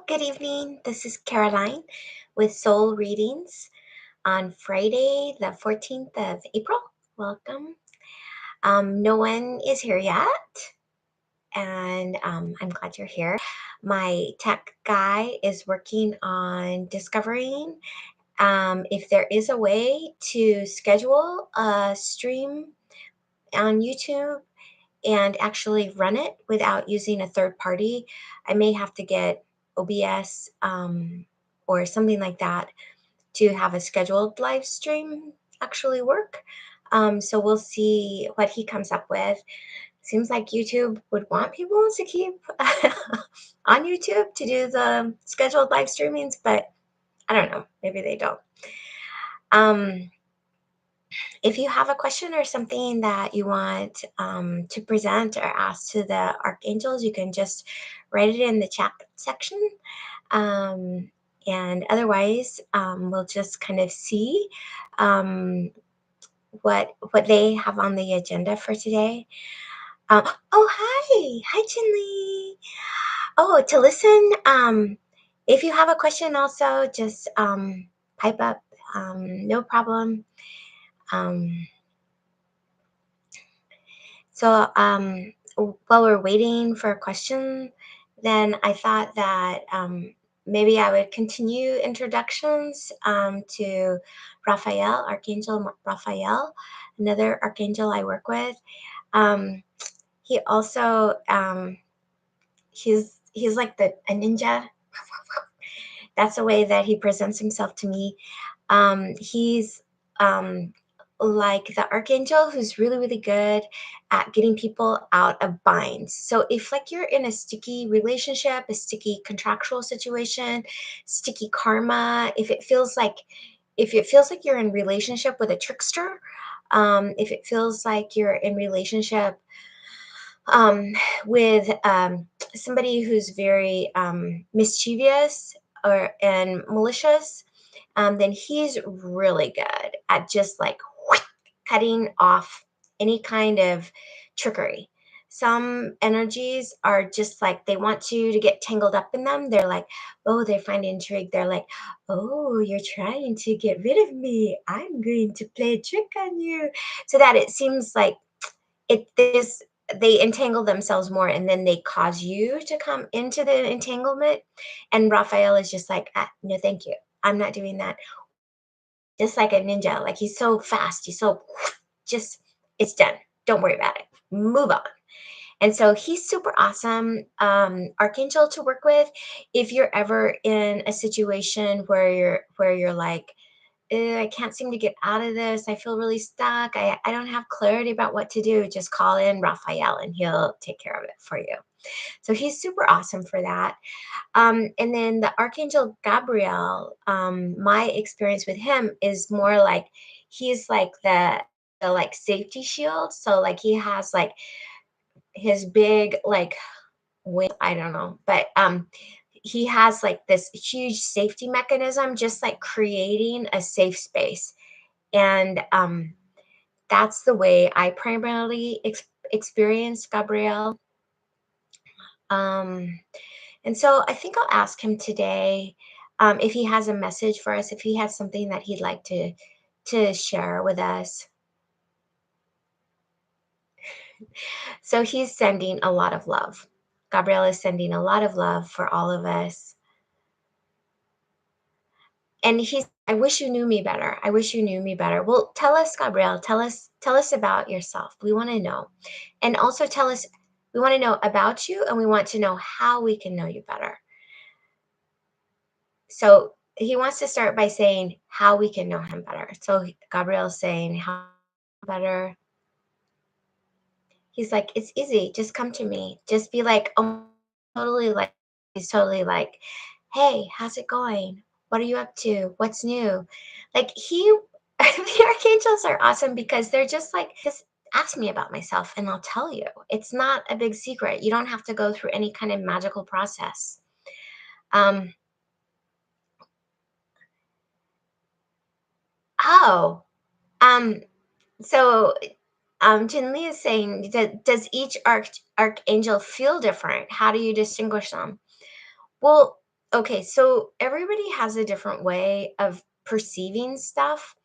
Good evening. This is Caroline with Soul Readings on Friday, the 14th of April. Welcome. No one is here yet, and I'm glad you're here. My tech guy is working on discovering if there is a way to schedule a stream on YouTube and actually run it without using a third party. I may have to get OBS or something like that to have a scheduled live stream actually work. So we'll see what he comes up with. Seems like YouTube would want people to keep on YouTube to do the scheduled live streamings, but I don't know. Maybe they don't. Um, if you have a question or something that you want to present or ask to the archangels, you can just write it in the chat section. Um, and otherwise, we'll just kind of see um, what they have on the agenda for today. Oh, hi, Chinli. Oh, to listen. If you have a question, also just pipe up. No problem. Um, while we're waiting for a question, then I thought that maybe I would continue introductions to Raphael, Archangel Raphael, another archangel I work with. He also he's like a ninja. That's the way that he presents himself to me. He's like the archangel who's really, really good at getting people out of binds. So if like you're in a sticky relationship, a sticky contractual situation, sticky karma, if it feels like you're in relationship with a trickster, if it feels like you're in relationship with somebody who's very mischievous or and malicious, then he's really good at just like cutting off any kind of trickery. Some energies are just like they want you to get tangled up in them. They're like, oh, they find intrigue. They're like, oh, you're trying to get rid of me. I'm going to play a trick on you. So that it seems like they entangle themselves more and then they cause you to come into the entanglement. And Raphael is just like, no, thank you. I'm not doing that. Just like a ninja, like he's so fast, he's so just it's done. Don't worry about it. Move on. And so he's super awesome archangel to work with if you're ever in a situation where you're like, I can't seem to get out of this. I feel really stuck. I don't have clarity about what to do. Just call in Raphael and he'll take care of it for you. So he's super awesome for that. And then the Archangel Gabriel, my experience with him is more like he's like the like safety shield. So like he has like his big like wing, I don't know, but he has like this huge safety mechanism, just like creating a safe space. And that's the way I primarily experienced Gabriel. Um, and so I think I'll ask him today if he has a message for us, if he has something that he'd like to share with us. So he's sending a lot of love. Gabriel is sending a lot of love for all of us. And I wish you knew me better. I wish you knew me better. Well, tell us, Gabriel, tell us about yourself. We want to know. And also tell us, we want to know about you and we want to know how we can know you better. So he wants to start by saying how we can know him better. So Gabriel's saying how better. He's like, it's easy. Just come to me. Just be like, oh, totally like, he's totally like, hey, how's it going? What are you up to? What's new? Like the archangels are awesome because they're just like, just ask me about myself and I'll tell you. It's not a big secret. You don't have to go through any kind of magical process. Um, oh, um, so Jin Lee is saying, does each archangel feel different? How do you distinguish them? Well, Okay, so everybody has a different way of perceiving stuff,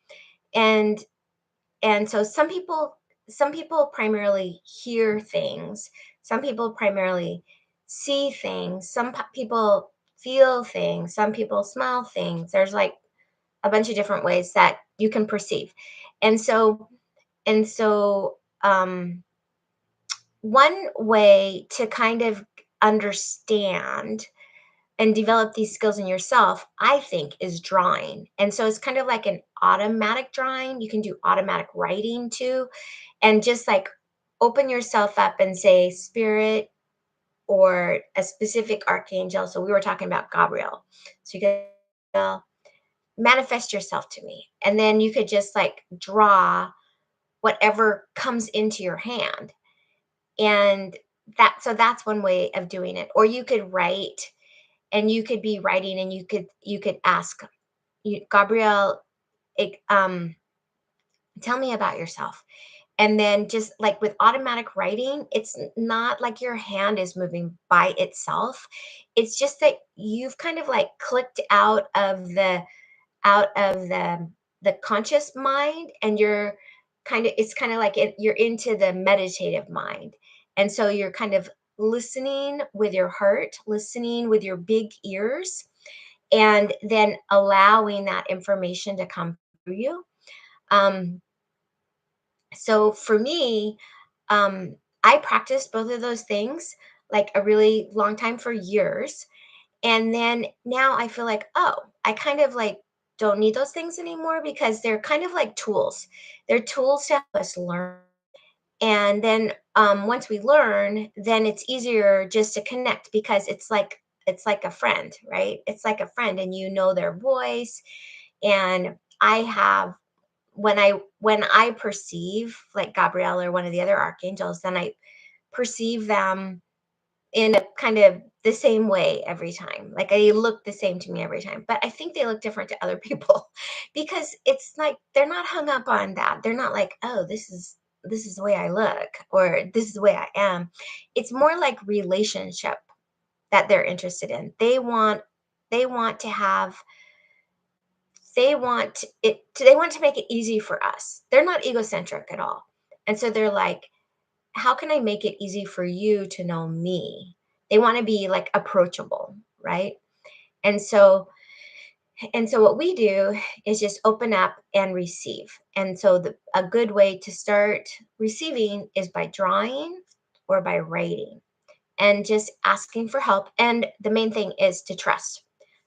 and so some people primarily hear things, some people primarily see things, people feel things, some people smell things. There's like a bunch of different ways that you can perceive. And so and so one way to kind of understand and develop these skills in yourself, I think, is drawing. And so it's kind of like an automatic drawing. You can do automatic writing too, and just like open yourself up and say, Spirit or a specific archangel. So we were talking about Gabriel. So you could manifest yourself to me. And then you could just like draw whatever comes into your hand. And that's one way of doing it. Or you could write, and you could be writing, and you could ask Gabrielle, tell me about yourself. And then just like with automatic writing, it's not like your hand is moving by itself. It's just that you've kind of like clicked out of the conscious mind, and you're kind of like you're into the meditative mind. And so you're kind of listening with your heart, listening with your big ears, and then allowing that information to come through you. Um, so for me, I practiced both of those things like a really long time, for years. And then now I feel like, oh, I kind of like don't need those things anymore, because they're kind of like tools. They're tools to help us learn. And then once we learn, then it's easier just to connect, because it's like a friend, right? It's like a friend, and you know their voice. And I have when I perceive like Gabrielle or one of the other archangels, then I perceive them in a kind of the same way every time. Like they look the same to me every time, but I think they look different to other people because it's like they're not hung up on that. They're not like, oh, this is the way I look, or this is the way I am. It's more like relationship that they're interested in. They want to have they want to make it easy for us. They're not egocentric at all. And so they're like, how can I make it easy for you to know me? They want to be like approachable, right? And so what we do is just open up and receive. And so a good way to start receiving is by drawing or by writing, and just asking for help. And the main thing is to trust.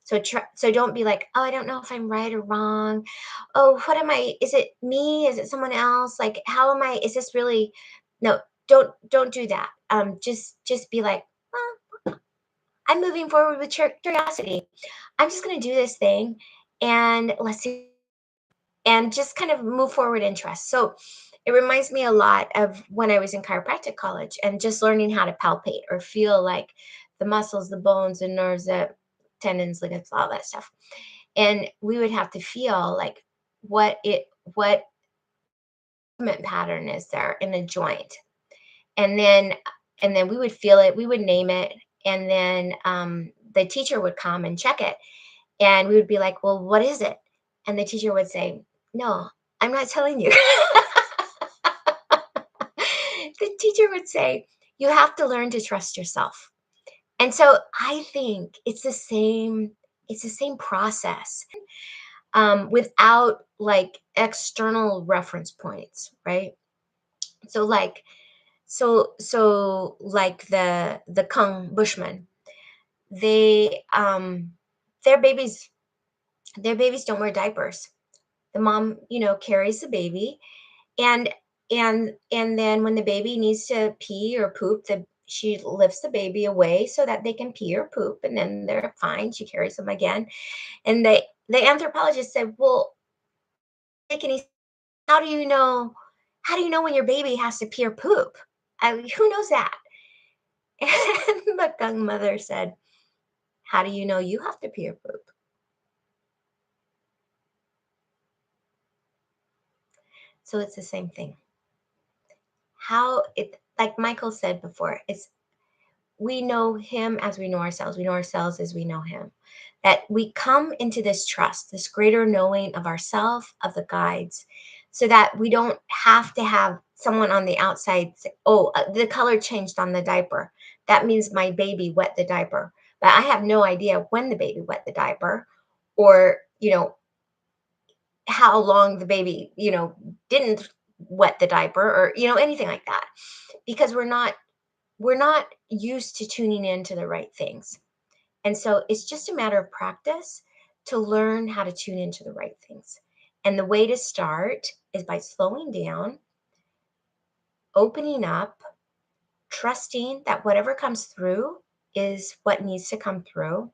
So don't be like, oh, I don't know if I'm right or wrong. Oh, what am I? Is it me? Is it someone else? Like, how am I? Is this really? No, don't do that. Just be like, well, I'm moving forward with curiosity. I'm just going to do this thing, and let's see, and just kind of move forward in trust. So it reminds me a lot of when I was in chiropractic college, and just learning how to palpate or feel like the muscles, the bones, the nerves, the tendons, ligaments, all that stuff. And we would have to feel like what it what movement pattern is there in a joint. And then we would feel it, we would name it, and then the teacher would come and check it, and we would be like, well, what is it? And the teacher would say, no, I'm not telling you. The teacher would say, you have to learn to trust yourself. And so I think it's the same process, without like external reference points, right? So like like the Kung Bushmen, they their babies don't wear diapers. The mom, carries the baby, and then when the baby needs to pee or poop, she lifts the baby away so that they can pee or poop, and then they're fine. She carries them again. And the anthropologist said, well, make any how do you know when your baby has to pee or poop? Who knows that? And the Kung mother said, how do you know you have to pee or poop? So it's the same thing. How it Like Michael said before, it's we know him as we know ourselves. We know ourselves as we know him. That we come into this trust, this greater knowing of ourself, of the guides, so that we don't have to have someone on the outside say, oh, the color changed on the diaper. That means my baby wet the diaper. But I have no idea when the baby wet the diaper, or, how long the baby, didn't wet the diaper, or, anything like that. Because we're not used to tuning into the right things. And so it's just a matter of practice to learn how to tune into the right things. And the way to start is by slowing down, opening up, trusting that whatever comes through is what needs to come through,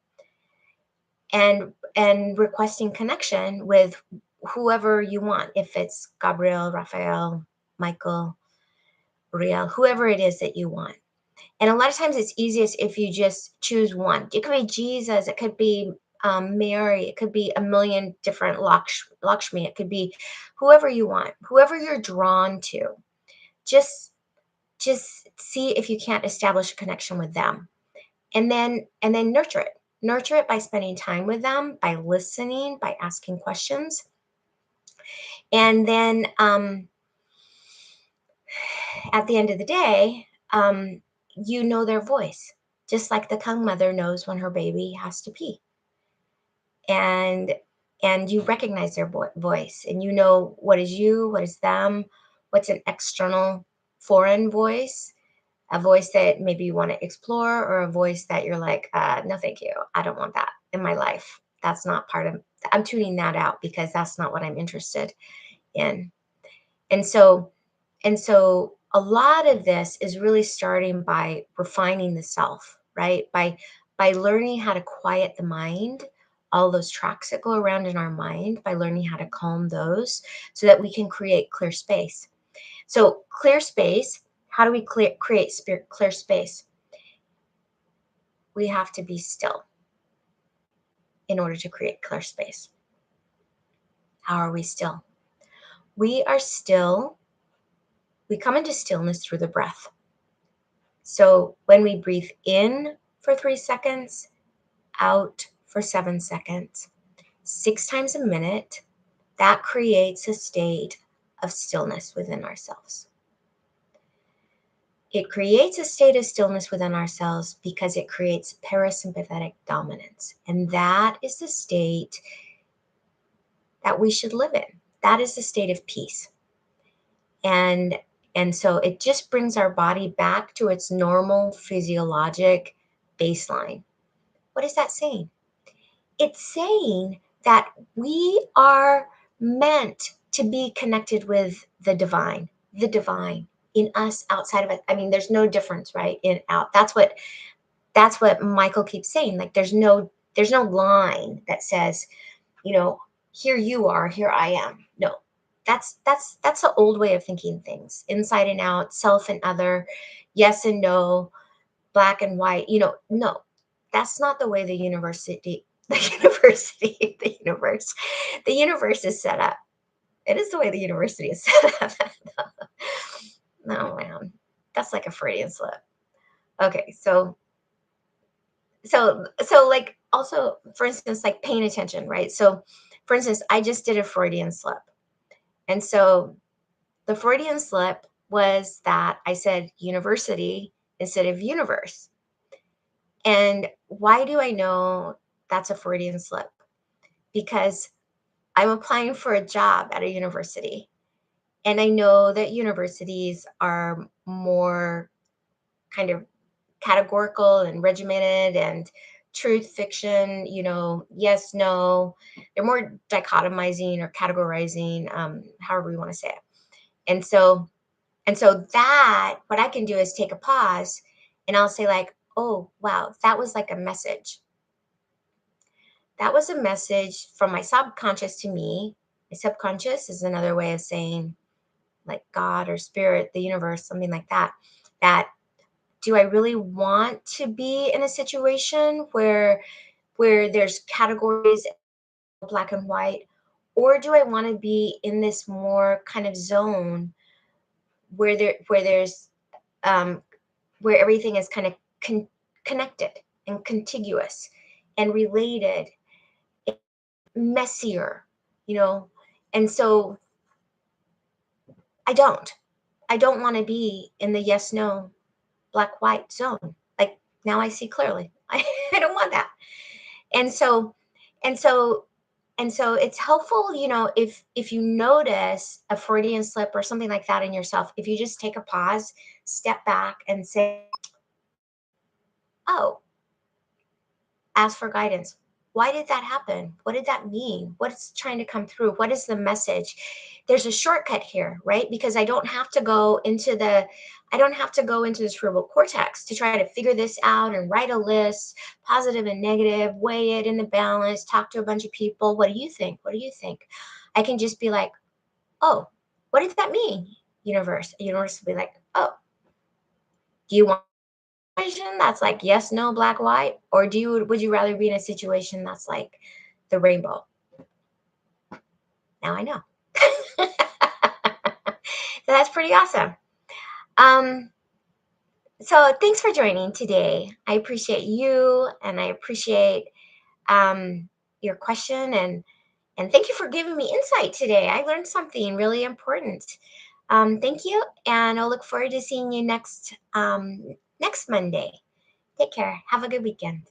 and requesting connection with whoever you want, if it's Gabriel, Raphael, Michael, Riel, whoever it is that you want. And a lot of times it's easiest if you just choose one. It could be Jesus, it could be Mary, it could be a million different Lakshmi, it could be whoever you want, whoever you're drawn to. Just just see if you can't establish a connection with them, and then nurture it by spending time with them, by listening, by asking questions. And then at the end of the day, you know their voice, just like the Kung mother knows when her baby has to pee, and you recognize their voice, and you know what is you, what is them, what's an external foreign voice, a voice that maybe you want to explore, or a voice that you're like, no, thank you, I don't want that in my life. That's not part of. I'm tuning that out because that's not what I'm interested in. And so a lot of this is really starting by refining the self, right? By learning how to quiet the mind, all those tracks that go around in our mind, by learning how to calm those so that we can create clear space. So clear space, how do we create clear space? We have to be still in order to create clear space. How are we still? We are still, we come into stillness through the breath. So when we breathe in for 3 seconds, out for 7 seconds, 6 times a minute, that creates a state of stillness within ourselves. It creates a state of stillness within ourselves because it creates parasympathetic dominance. And that is the state that we should live in. That is the state of peace. And so it just brings our body back to its normal physiologic baseline. What is that saying? It's saying that we are meant to be connected with the divine in us, outside of it. I mean, there's no difference, right? In, out. That's what Michael keeps saying. Like there's no line that says, here you are, here I am. No. That's the old way of thinking things. Inside and out, self and other, yes and no, black and white. No. That's not the way the universe is set up. It is the way the university is set up. No, man. That's like a Freudian slip. Okay, so like, also, for instance, like paying attention, right? So for instance, I just did a Freudian slip. And so the Freudian slip was that I said university instead of universe. And why do I know that's a Freudian slip? Because I'm applying for a job at a university. And I know that universities are more kind of categorical and regimented and truth, fiction, yes, no. They're more dichotomizing or categorizing, however you want to say it. And so that, what I can do is take a pause, and I'll say like, oh, wow, that was like a message. That was a message from my subconscious to me. My subconscious is another way of saying like God or spirit, the universe, something like that. That, do I really want to be in a situation where there's categories, black and white, or do I want to be in this more kind of zone where there's where everything is kind of connected and contiguous and related, messier, you know. And so I don't. I don't want to be in the yes no black white zone. Like now I see clearly. I don't want that. And so and so and so it's helpful, if you notice a Freudian slip or something like that in yourself, if you just take a pause, step back and say, "Oh, ask for guidance. Why did that happen? What did that mean? What's trying to come through? What is the message?" There's a shortcut here, right? Because I don't have to go into the cerebral cortex to try to figure this out and write a list, positive and negative, weigh it in the balance, talk to a bunch of people. What do you think? What do you think? I can just be like, "Oh, what did that mean, universe?" Universe will be like, "Oh, do you want situation that's like yes, no, black, white? Or would you rather be in a situation that's like the rainbow?" Now I know. So that's pretty awesome. Um, so thanks for joining today. I appreciate you and I appreciate your question, and thank you for giving me insight today. I learned something really important. Thank you, and I'll look forward to seeing you next Monday. Take care. Have a good weekend.